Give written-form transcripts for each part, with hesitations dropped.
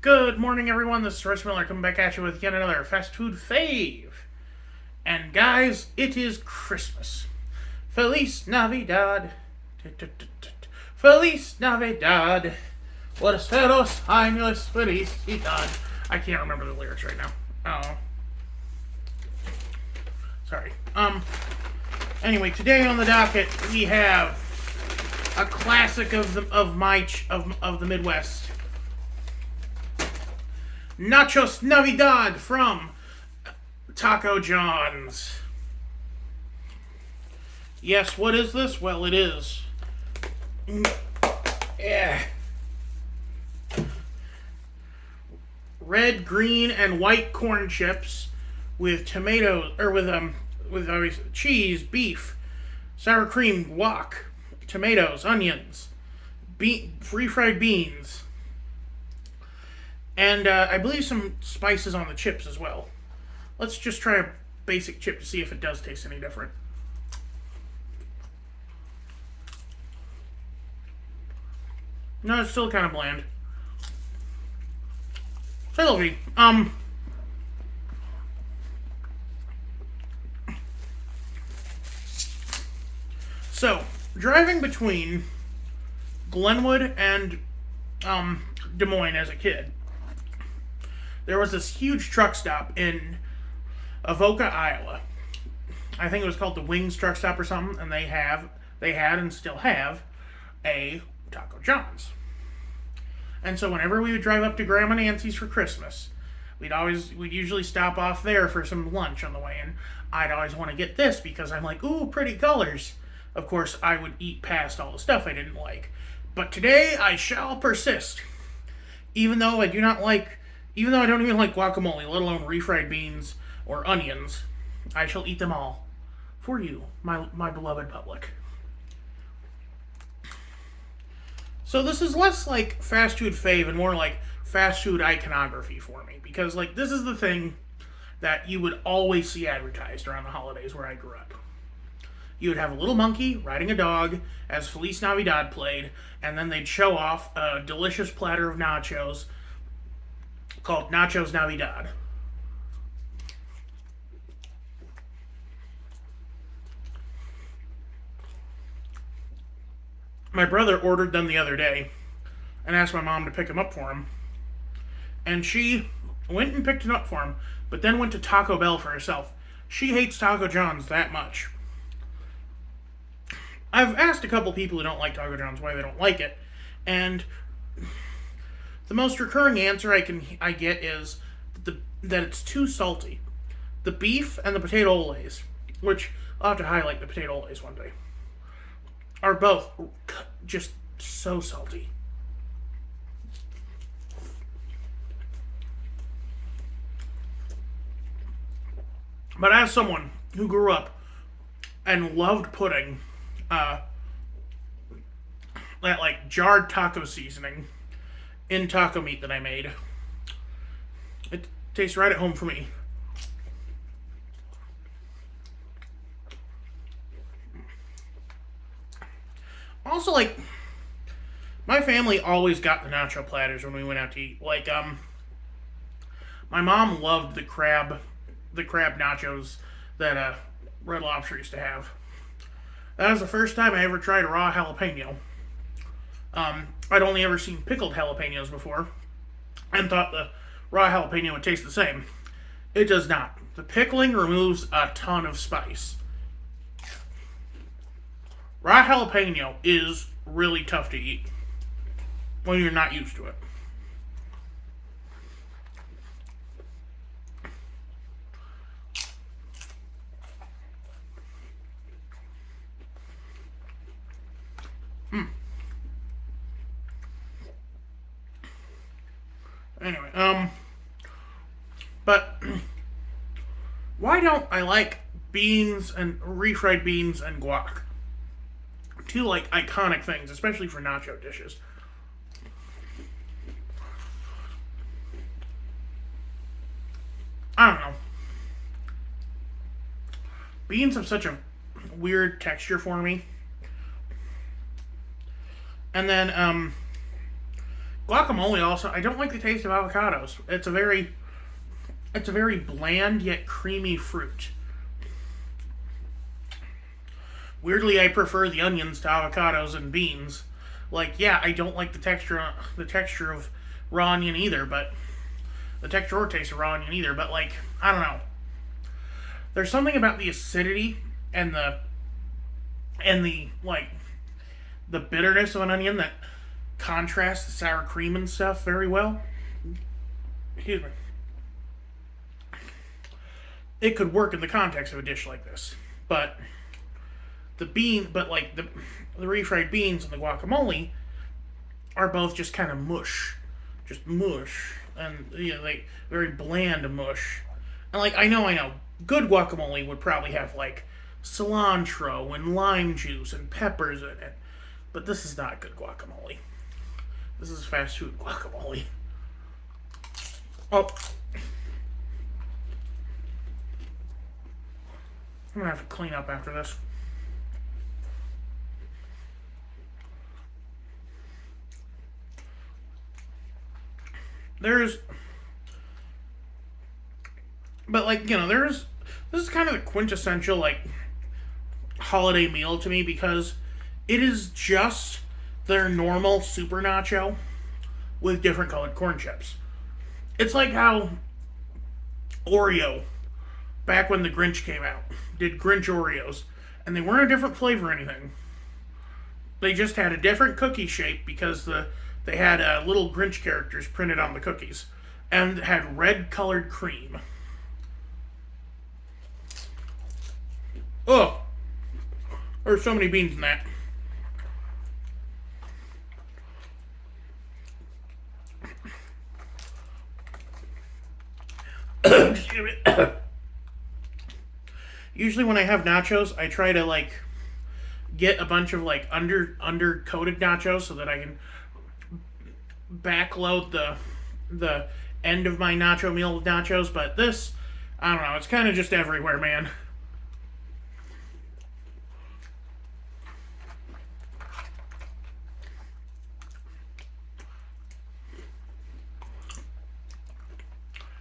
Good morning, everyone. This is Royce Miller coming back at you with yet another fast food fave. And guys, it is Christmas. Feliz Navidad. Feliz Navidad. Buenos años, felicidad. I can't remember the lyrics right now. Oh, sorry. Anyway, today on the docket we have a classic of the Midwest. Nachos Navidad from Taco John's. Yes, what is this? Well, it is. Yeah. Red, green, and white corn chips with tomatoes, or with cheese, beef, sour cream, guac, tomatoes, onions, refried beans, and I believe some spices on the chips as well. Let's just try a basic chip to see if it does taste any different. No, it's still kind of bland. Sylvie, so driving between Glenwood and Des Moines as a kid, there was this huge truck stop in Avoca, Iowa. I think it was called the Wings Truck Stop or something, and they had and still have a Taco John's. And so whenever we would drive up to Grandma Nancy's for Christmas, we'd usually stop off there for some lunch on the way, and I'd always want to get this because I'm like, ooh, pretty colors. Of course, I would eat past all the stuff I didn't like. But today I shall persist. Even though I don't even like guacamole, let alone refried beans or onions, I shall eat them all. For you, my beloved public. So this is less like fast food fave and more like fast food iconography for me. Because this is the thing that you would always see advertised around the holidays where I grew up. You would have a little monkey riding a dog as Feliz Navidad played, and then they'd show off a delicious platter of nachos called Nachos Navidad. My brother ordered them the other day and asked my mom to pick them up for him. And she went and picked them up for him, but then went to Taco Bell for herself. She hates Taco John's that much. I've asked a couple people who don't like Taco John's why they don't like it, and the most recurring answer I get is that it's too salty. The beef and the potato olays, which I'll have to highlight the potato olays one day, are both just so salty. But as someone who grew up and loved putting that jarred taco seasoning in taco meat that I made, it tastes right at home for me. Also, my family always got the nacho platters when we went out to eat. My mom loved the crab nachos that Red Lobster used to have. That was the first time I ever tried a raw jalapeno. I'd only ever seen pickled jalapenos before, and thought the raw jalapeno would taste the same. It does not. The pickling removes a ton of spice. Raw jalapeno is really tough to eat when you're not used to it. Anyway, but why don't I like beans and refried beans and guac? Two iconic things, especially for nacho dishes. I don't know. Beans have such a weird texture for me. And then Guacamole also, I don't like the taste of avocados. It's a very bland yet creamy fruit. Weirdly, I prefer the onions to avocados and beans. Like, yeah, I don't like the texture of raw onion either, but the texture or taste of raw onion either. But like, I don't know. There's something about the acidity and the like the bitterness of an onion that contrasts the sour cream and stuff very well. Excuse me. It could work in the context of a dish like this, but the refried beans and the guacamole are both just kind of just mush, and like very bland mush. And like I know, good guacamole would probably have like cilantro and lime juice and peppers in it, but this is not good guacamole. This is fast food guacamole. Oh, I'm gonna have to clean up after this. There's, but like this is kind of the quintessential like holiday meal to me because it is just their normal super nacho with different colored corn chips. It's like how Oreo, back when the Grinch came out, did Grinch Oreos, and they weren't a different flavor or anything. They just had a different cookie shape because they had little Grinch characters printed on the cookies, and had red colored cream. Oh, there's so many beans in that. Excuse me. Usually when I have nachos, I try to like get a bunch of like under coated nachos so that I can backload the end of my nacho meal with nachos. But this, I don't know, it's kind of just everywhere, man.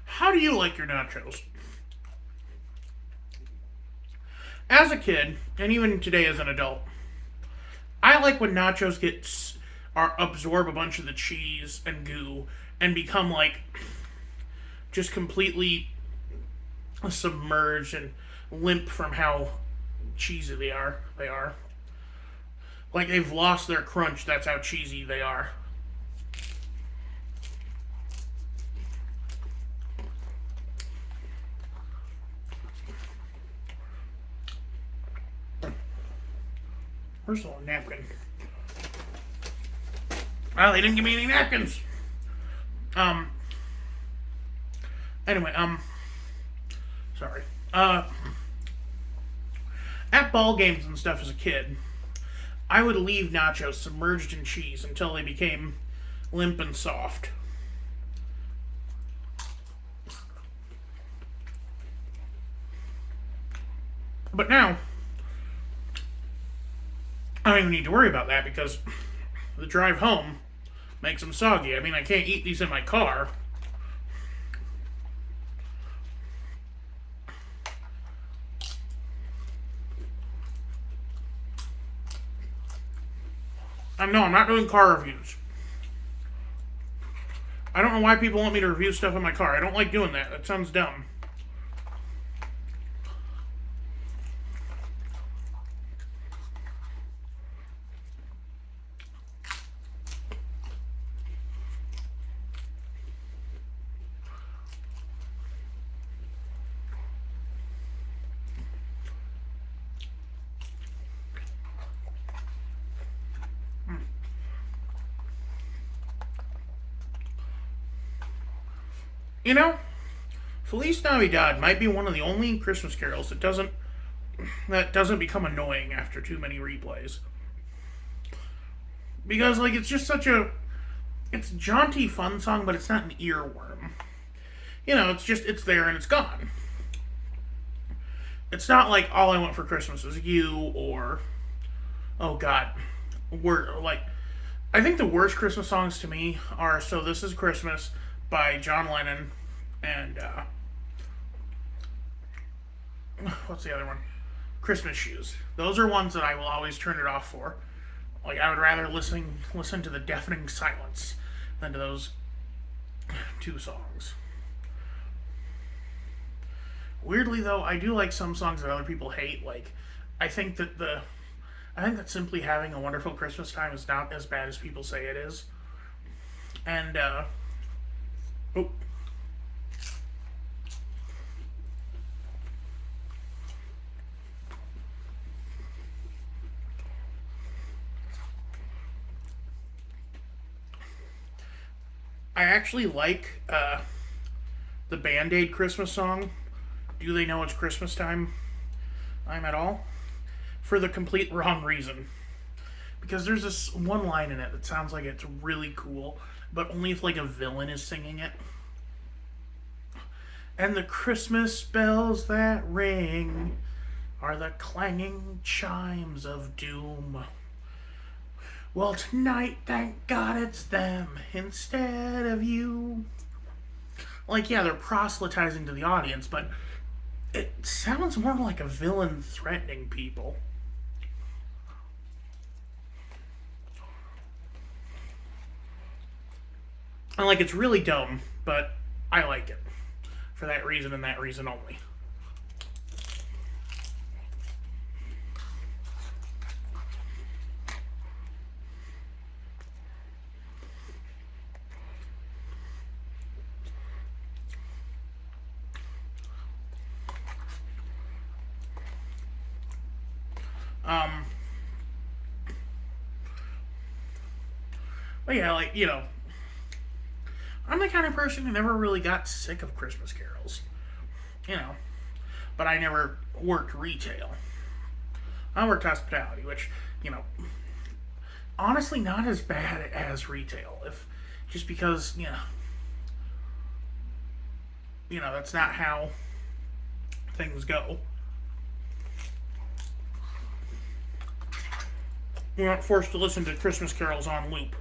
How do you like your nachos? As a kid, and even today as an adult, I like when nachos absorb a bunch of the cheese and goo and become like just completely submerged and limp from how cheesy they are. They are like they've lost their crunch. That's how cheesy they are. Where's the napkin? Well, they didn't give me any napkins. Um. Anyway, sorry. At ball games and stuff as a kid, I would leave nachos submerged in cheese until they became limp and soft. But now, I don't even need to worry about that because the drive home makes them soggy. I mean, I can't eat these in my car. No, I'm not doing car reviews. I don't know why people want me to review stuff in my car. I don't like doing that. That sounds dumb. You know, Feliz Navidad might be one of the only Christmas carols that doesn't become annoying after too many replays. Because like it's just it's a jaunty fun song, but it's not an earworm. It's there and it's gone. It's not like All I Want for Christmas Is You or oh god, we're like I think the worst Christmas songs to me are "So This Is Christmas" by John Lennon and what's the other one? Christmas Shoes. Those are ones that I will always turn it off for. Like I would rather listen to the deafening silence than to those two songs. Weirdly though, I do like some songs that other people hate. Like I think that the I think that simply having a wonderful Christmas time is not as bad as people say it is. And oh, I actually like the Band Aid Christmas song. Do they know it's Christmas time? I'm at all for the complete wrong reason. Because there's this one line in it that sounds like it's really cool, but only if like a villain is singing it. And the Christmas bells that ring are the clanging chimes of doom. Well, tonight, thank God it's them instead of you. Like, yeah, they're proselytizing to the audience, but it sounds more like a villain threatening people. And, like, it's really dumb, but I like it. For that reason and that reason only. Um, but yeah, like, I'm the kind of person who never really got sick of Christmas carols. You know, but I never worked retail. I worked hospitality, which, you know, honestly not as bad as retail. If just because, that's not how things go. We aren't forced to listen to Christmas carols on loop.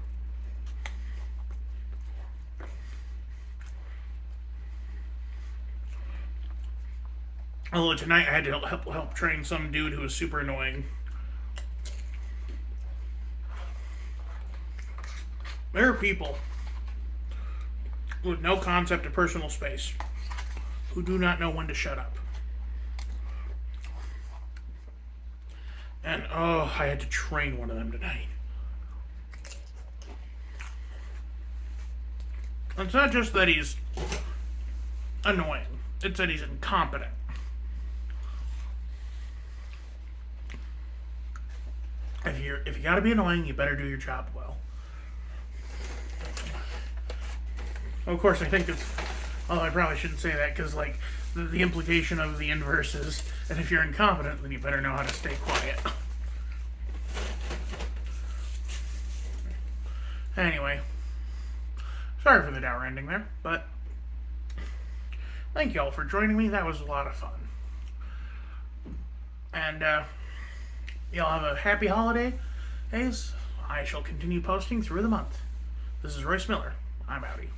Although tonight I had to help train some dude who was super annoying. There are people with no concept of personal space who do not know when to shut up. And oh, I had to train one of them tonight. It's not just that he's annoying, it's that he's incompetent. If you gotta be annoying, you better do your job well. Of course, I think it's. Although I probably shouldn't say that because, like, the implication of the inverse is that if you're incompetent, then you better know how to stay quiet. Anyway, sorry for the dour ending there, but thank you all for joining me. That was a lot of fun. And, y'all have a happy holiday. I shall continue posting through the month. This is Royce Miller. I'm outie.